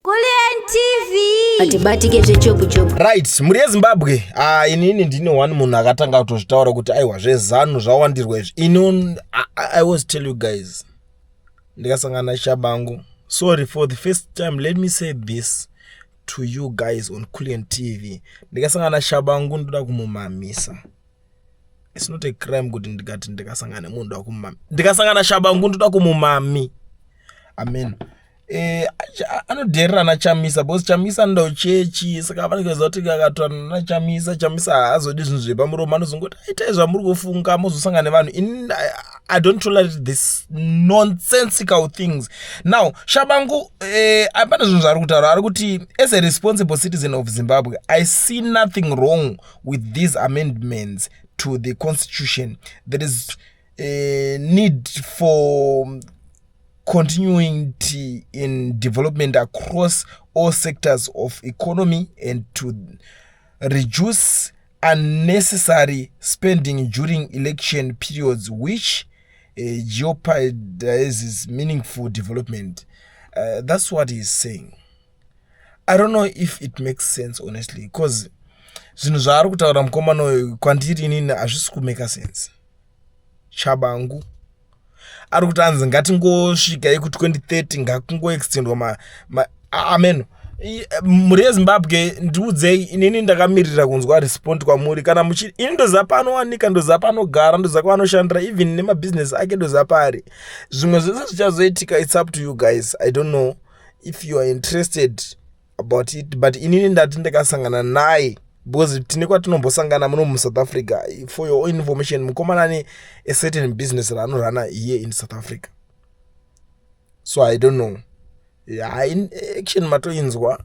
Kulian TV. Atibatike zvechopu. Right, muri yeZimbabwe. Inini ndine one munhu akatanga kutozvitaura kuti aiwa zvezano zvawandirwa izvi. I always tell you guys. Ndikasangana shabangu. Sorry for the first time, let me say this to you guys on Kulian TV. Ndikasangana shabangu ndoda kumumamisa. It's not a crime kuti ndikati ndikasangana munhu ndoda kumumami. Ndikasangana shabangu ndoda kumumami. Amen. Anodhererana Chamisa, because Chamisa ndo chechi, saka vanenge zoti kakatwana na Chamisa haazodi zvinhu zvepamuromo anozongoti itai zvamuri kufunga muzosangana nevanhu. I don't tolerate this nonsensical things. Now, Shabangu, apana zvinhu zvari kutaura, ari kuti as a responsible citizen of Zimbabwe, I see nothing wrong with these amendments to the constitution. There is a need for continuity in development across all sectors of economy and to reduce unnecessary spending during election periods which jeopardizes meaningful development. That's what he's saying. I don't know if it makes sense honestly, because zvinhu zvaari kutaura mukomano kwandiri inini hazvisi kumeka sense. Shabangu ari kuti anzi ngatingosvika ikuti 2030 ngakungoextendwa amen. Muri yeZimbabwe ndiudzei, inini ndakamirira kunzwa respond kwamuri kana ini ndoziva paanowanika, ndoziva paanogara, ndoziva kwaanoshandira, even nemabusiness ake ndoziva pari. Zvimwe zvese zvichazoitika, it's up to you guys. I don't know if you are interested about it, but inini ndati ndakasangana naye because tine kwatinombosangana muno muSouth Africa. For your own information, mukomana ne a certain business ranorana here in South Africa. So I don't know. In action matoinzwa